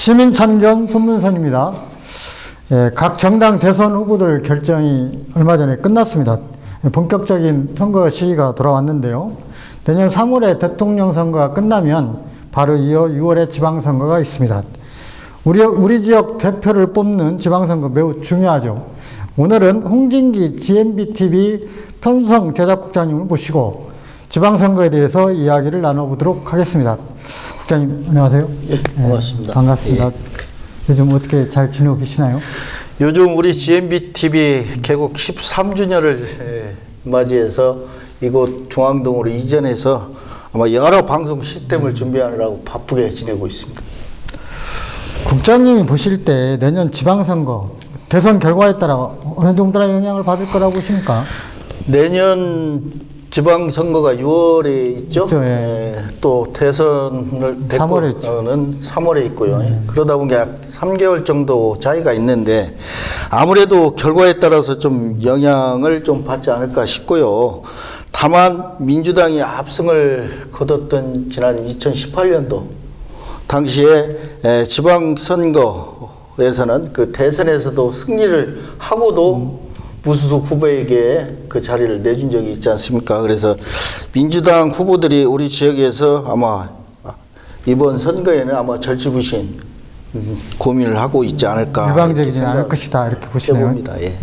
시민참견 손문선입니다. 각 정당 대선 후보들 결정이 얼마 전에 끝났습니다. 본격적인 선거 시기가 돌아왔는데요. 내년 3월에 대통령 선거가 끝나면 바로 이어 6월에 지방선거가 있습니다. 우리 지역 대표를 뽑는 지방선거 매우 중요하죠. 오늘은 홍진기 GMBTV 편성 제작국장님을 모시고 지방선거에 대해서 이야기를 나눠보도록 하겠습니다. 국장님 안녕하세요. 예, 고맙습니다. 반갑습니다. 예. 요즘 어떻게 잘 지내고 계시나요? 요즘 우리 GMBTV 개국 13주년을 맞이해서 이곳 중앙동으로 이전해서 아마 여러 방송 시스템을 준비하느라고 바쁘게 지내고 있습니다. 국장님이 보실 때 내년 지방선거 대선 결과에 따라 어느 정도의 영향을 받을 거라고 보십니까? 내년 지방선거가 6월에 있죠. 예. 또 대선을 3월에 3월에 있고요. 그러다 보니 약 3개월 정도 차이가 있는데 아무래도 결과에 따라서 좀 영향을 좀 받지 않을까 싶고요. 다만 민주당이 압승을 거뒀던 지난 2018년도 당시에 지방선거에서는 그 대선에서도 승리를 하고도 무소속 후보에게 그 자리를 내준 적이 있지 않습니까? 그래서 민주당 후보들이 우리 지역에서 아마 이번 선거에는 아마 절치부심 고민을 하고 있지 않을까. 일방적이지 않을 것이다 이렇게 보시네요. 해봅니다. 예. 예.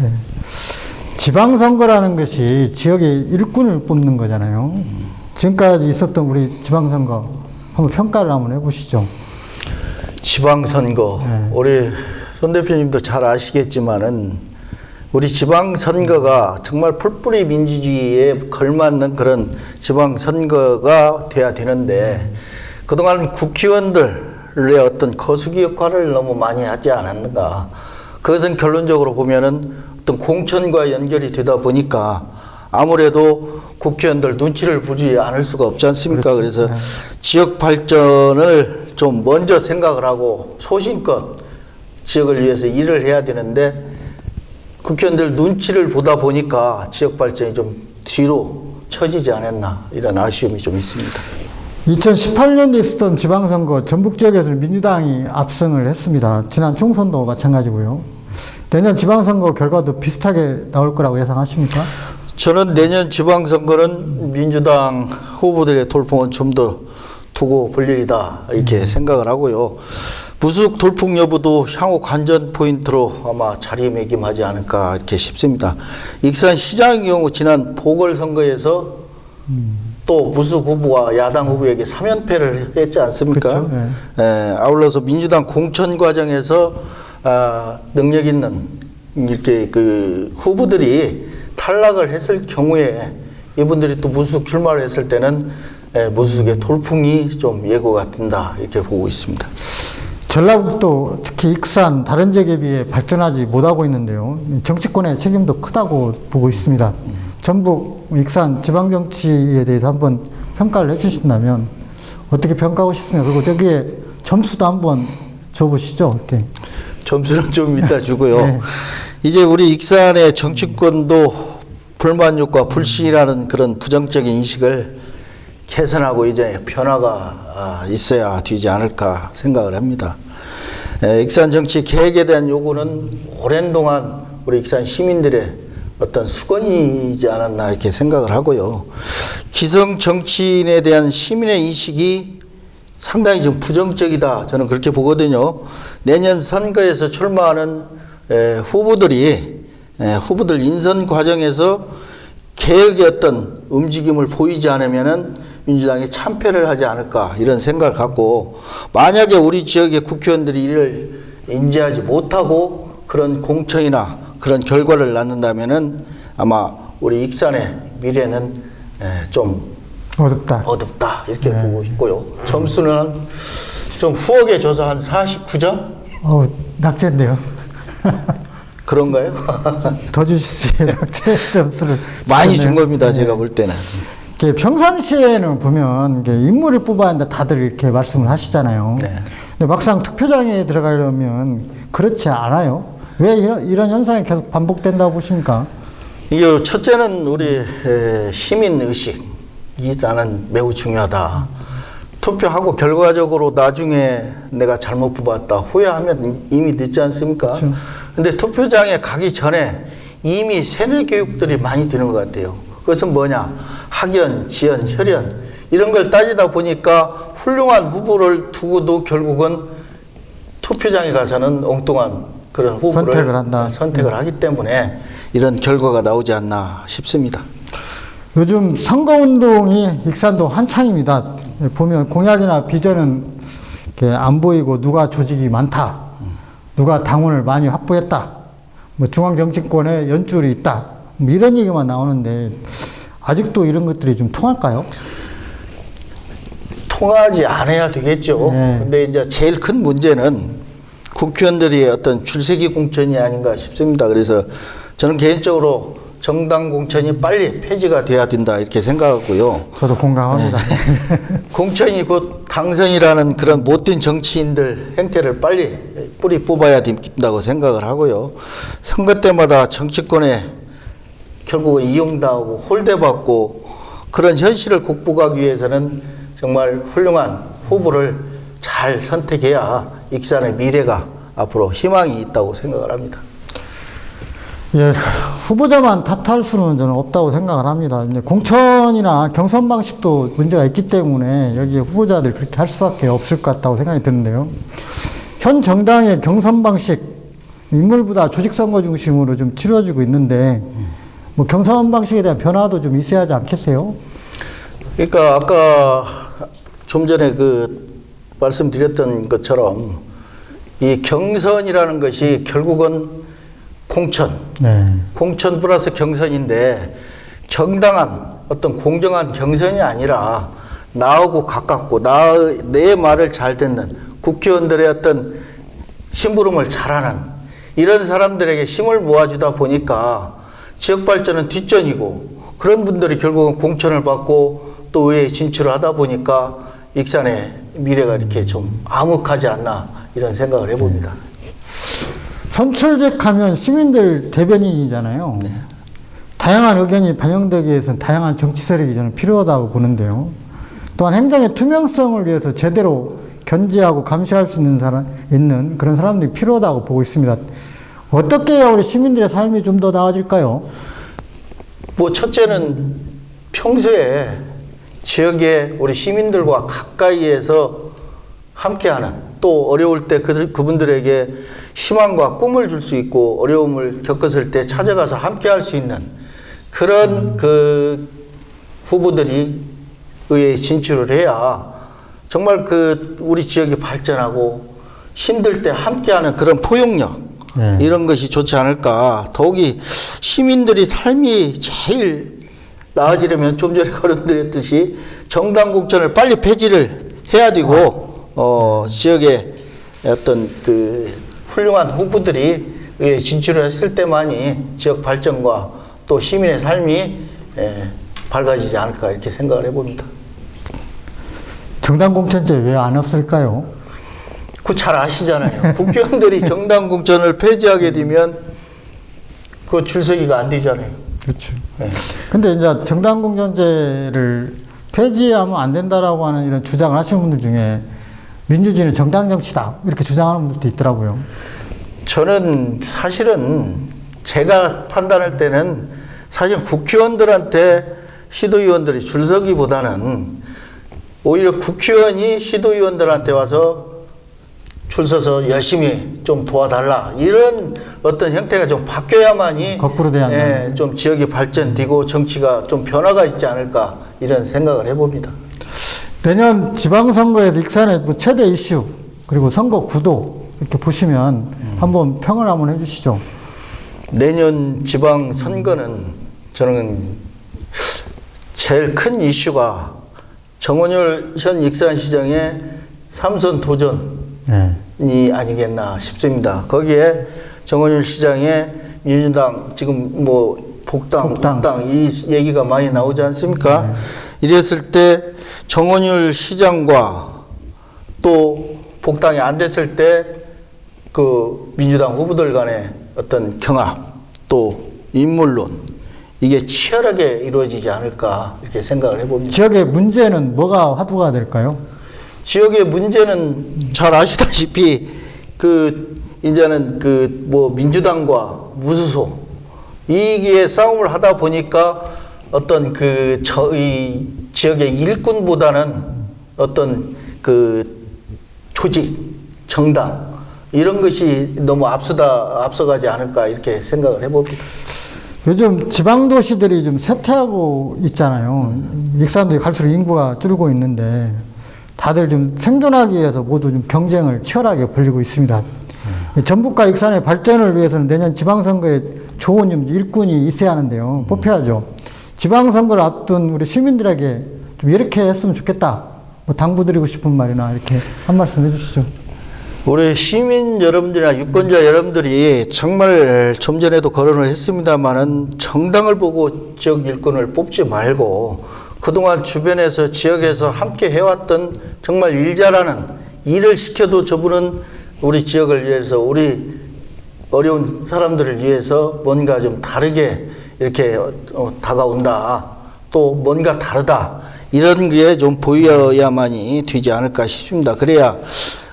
지방선거라는 것이 지역의 일꾼을 뽑는 거잖아요. 지금까지 있었던 우리 지방선거 한번 평가를 한번 해보시죠. 지방선거 우리 손 대표님도 잘 아시겠지만은 우리 지방선거가 정말 풀뿌리 민주주의에 걸맞는 그런 지방선거가 돼야 되는데 그동안 국회의원들의 어떤 거수기 역할을 너무 많이 하지 않았는가. 그것은 결론적으로 보면은 어떤 공천과 연결이 되다 보니까 아무래도 국회의원들 눈치를 보지 않을 수가 없지 않습니까? 그래서 지역 발전을 좀 먼저 생각을 하고 소신껏 지역을 위해서 일을 해야 되는데 국회의원들 눈치를 보다 보니까 지역 발전이 좀 뒤로 처지지 않았나 이런 아쉬움이 좀 있습니다. 2018년에 있었던 지방선거 전북 지역에서는 민주당이 압승을 했습니다. 지난 총선도 마찬가지고요. 내년 지방선거 결과도 비슷하게 나올 거라고 예상하십니까? 저는 내년 지방선거는 민주당 후보들의 돌풍은 좀 더 두고 볼 일이다 이렇게 생각을 하고요. 무소속 돌풍 여부도 향후 관전 포인트로 아마 자리매김하지 않을까 이렇게 싶습니다. 익산시장의 경우 지난 보궐선거에서 또 무소속 후보와 야당 후보에게 3연패를 했지 않습니까? 그렇죠. 아울러서 민주당 공천 과정에서 능력 있는 이렇게 그 후보들이 탈락을 했을 경우에 이분들이 또 무소속 출마를 했을 때는 무소속의 돌풍이 좀 예고가 된다 이렇게 보고 있습니다. 전라북도 특히 익산 다른 지역에 비해 발전하지 못하고 있는데요. 정치권의 책임도 크다고 보고 있습니다. 전북 익산 지방정치에 대해서 한번 평가를 해주신다면 어떻게 평가하고 싶습니까? 그리고 여기에 점수도 한번 줘보시죠. 이렇게. 점수는 좀 이따 주고요. 네. 이제 우리 익산의 정치권도 불만족과 불신이라는 그런 부정적인 인식을 개선하고 이제 변화가 있어야 되지 않을까 생각을 합니다. 익산 정치 개혁에 대한 요구는 오랜 동안 우리 익산 시민들의 어떤 수건이지 않았나 이렇게 생각을 하고요. 기성 정치인에 대한 시민의 인식이 상당히 좀 부정적이다 저는 그렇게 보거든요. 내년 선거에서 출마하는 후보들 인선 과정에서 개혁의 어떤 움직임을 보이지 않으면은 민주당이 참패를 하지 않을까 이런 생각을 갖고 만약에 우리 지역의 국회의원들이 이를 인지하지 못하고 그런 공천이나 그런 결과를 낳는다면은 아마 우리 익산의 미래는 좀 어둡다 이렇게 보고 있고요. 점수는 좀 후하게 줘서 한 49점? 낙제인데요. 그런가요? 더 주시지 낙제 점수를 많이 준 겁니다. 제가 볼 때는. 평상시에는 보면 인물을 뽑아야 한다 다들 이렇게 말씀을 하시잖아요. 근데 막상 투표장에 들어가려면 그렇지 않아요. 왜 이런 현상이 계속 반복된다고 보십니까? 이게 첫째는 우리 시민 의식이 나는 매우 중요하다. 투표하고 결과적으로 나중에 내가 잘못 뽑았다 후회하면 이미 늦지 않습니까? 그렇죠. 근데 투표장에 가기 전에 이미 세뇌 교육들이 많이 되는 것 같아요. 그것은 뭐냐? 학연, 지연, 혈연 이런 걸 따지다 보니까 훌륭한 후보를 두고도 결국은 투표장에 가서는 엉뚱한 그런 후보를 선택을 하기 때문에 이런 결과가 나오지 않나 싶습니다. 요즘 선거운동이 익산도 한창입니다. 보면 공약이나 비전은 이렇게 안 보이고 누가 조직이 많다, 누가 당원을 많이 확보했다, 뭐 중앙정치권에 연줄이 있다, 뭐 이런 얘기만 나오는데 아직도 이런 것들이 좀 통할까요? 통하지 않아야 되겠죠. 네. 근데 이제 제일 큰 문제는 국회의원들의 어떤 출세기 공천이 아닌가 싶습니다. 그래서 저는 개인적으로 정당 공천이 빨리 폐지가 돼야 된다 이렇게 생각하고요. 저도 공감합니다. 공천이 곧 당선이라는 그런 못된 정치인들 행태를 빨리 뿌리 뽑아야 된다고 생각을 하고요. 선거 때마다 정치권에 결국 이용당하고 홀대받고 그런 현실을 극복하기 위해서는 정말 훌륭한 후보를 잘 선택해야 익산의 미래가 앞으로 희망이 있다고 생각을 합니다. 예, 후보자만 탓할 수는 저는 없다고 생각을 합니다. 이제 공천이나 경선 방식도 문제가 있기 때문에 여기에 후보자들 그렇게 할 수밖에 없을 것 같다고 생각이 드는데요. 현 정당의 경선 방식, 인물보다 조직선거 중심으로 좀 치러지고 있는데, 뭐 경선 방식에 대한 변화도 좀 있어야 하지 않겠어요? 그러니까 아까 좀 전에 말씀드렸던 것처럼 이 경선이라는 것이 결국은 공천, 네. 공천 플러스 경선인데 정당한 어떤 공정한 경선이 아니라 나하고 가깝고 내 말을 잘 듣는 국회의원들의 어떤 심부름을 잘하는 이런 사람들에게 힘을 모아주다 보니까 지역 발전은 뒷전이고 그런 분들이 결국은 공천을 받고 또 의회에 진출을 하다 보니까 익산의 미래가 이렇게 좀 암흑하지 않나 이런 생각을 해봅니다. 선출직 하면 시민들 대변인이잖아요. 네. 다양한 의견이 반영되기 위해서는 다양한 정치 세력이 저는 필요하다고 보는데요. 또한 행정의 투명성을 위해서 제대로 견제하고 감시할 수 있는 그런 사람들이 필요하다고 보고 있습니다. 어떻게 해야 우리 시민들의 삶이 좀 더 나아질까요? 뭐 첫째는 평소에 지역에 우리 시민들과 가까이에서 함께하는 또 어려울 때 그분들에게 희망과 꿈을 줄 수 있고 어려움을 겪었을 때 찾아가서 함께할 수 있는 그런 후보들이 의회에 진출을 해야 정말 우리 지역이 발전하고 힘들 때 함께하는 그런 포용력 네. 이런 것이 좋지 않을까. 더욱이 시민들이 삶이 제일 나아지려면 좀 전에 거론드렸듯이 정당 공천을 빨리 폐지를 해야 되고 지역의 어떤 훌륭한 후보들이 의회에 진출을 했을 때만이 지역 발전과 또 시민의 삶이 밝아지지 않을까 이렇게 생각을 해봅니다. 정당 공천제 왜 안 없을까요? 잘 아시잖아요. 국회의원들이 정당 공천을 폐지하게 되면 그 출석이가 안 되잖아요. 그렇죠. 네. 근데 이제 정당 공천제를 폐지하면 안 된다라고 하는 이런 주장을 하시는 분들 중에 민주주의는 정당 정치다 이렇게 주장하는 분들도 있더라고요. 저는 사실은 제가 판단할 때는 사실 국회의원들한테 시도의원들이 줄 서기보다는 오히려 국회의원이 시도의원들한테 와서 줄 서서 열심히 좀 도와달라 이런 어떤 형태가 좀 바뀌어야만이 거꾸로 돼야 한다. 좀 지역이 발전되고 정치가 좀 변화가 있지 않을까 이런 생각을 해봅니다. 내년 지방선거에서 익산의 뭐 최대 이슈 그리고 선거 구도 이렇게 보시면 한번 평을 한번 해주시죠. 내년 지방선거는 저는 제일 큰 이슈가 정원율 현 익산시장의 3선 도전이 아니겠나 싶습니다. 거기에 정원율 시장의 민주당 지금 뭐 복당 이 얘기가 많이 나오지 않습니까? 이랬을 때 정원율 시장과 또 복당이 안 됐을 때 민주당 후보들 간의 어떤 경합 또 인물론 이게 치열하게 이루어지지 않을까 이렇게 생각을 해봅니다. 지역의 문제는 뭐가 화두가 될까요? 지역의 문제는 잘 아시다시피 이제는 뭐 민주당과 무소속 이게 싸움을 하다 보니까 어떤 이 지역의 일꾼보다는 어떤 조직, 정당 이런 것이 너무 앞서가지 않을까 이렇게 생각을 해봅니다. 요즘 지방 도시들이 좀 쇠퇴하고 있잖아요. 익산도 갈수록 인구가 줄고 있는데 다들 좀 생존하기 위해서 모두 좀 경쟁을 치열하게 벌이고 있습니다. 전북과 익산의 발전을 위해서는 내년 지방선거에 좋은 좀 일꾼이 있어야 하는데요. 뽑혀야죠. 지방선거를 앞둔 우리 시민들에게 좀 이렇게 했으면 좋겠다. 뭐 당부드리고 싶은 말이나 이렇게 한 말씀 해주시죠. 우리 시민 여러분들이나 유권자 여러분들이 정말 좀 전에도 거론을 했습니다만은 정당을 보고 지역 일꾼을 뽑지 말고 그동안 주변에서 지역에서 함께 해왔던 정말 일 잘하는 일을 시켜도 저분은 우리 지역을 위해서 우리 어려운 사람들을 위해서 뭔가 좀 다르게 이렇게 다가온다. 또 뭔가 다르다. 이런 게 좀 보여야만이 되지 않을까 싶습니다. 그래야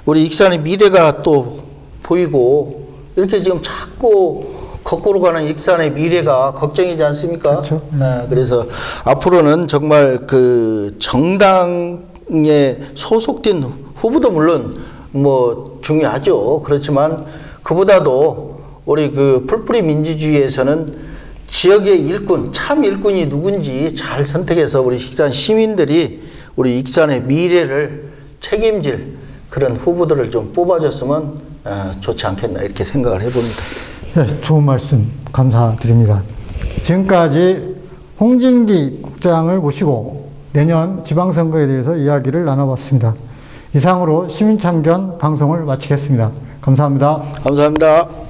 우리 익산의 미래가 또 보이고 이렇게 지금 자꾸 거꾸로 가는 익산의 미래가 걱정이지 않습니까? 그렇죠. 네, 그래서 앞으로는 정말 정당에 소속된 후보도 물론 뭐 중요하죠. 그렇지만 그보다도 우리 풀뿌리 민주주의에서는 지역의 일꾼, 참 일꾼이 누군지 잘 선택해서 우리 익산 시민들이 우리 익산의 미래를 책임질 그런 후보들을 좀 뽑아줬으면 좋지 않겠나 이렇게 생각을 해봅니다. 네, 좋은 말씀 감사드립니다. 지금까지 홍진기 국장을 모시고 내년 지방선거에 대해서 이야기를 나눠봤습니다. 이상으로 시민참견 방송을 마치겠습니다. 감사합니다. 감사합니다.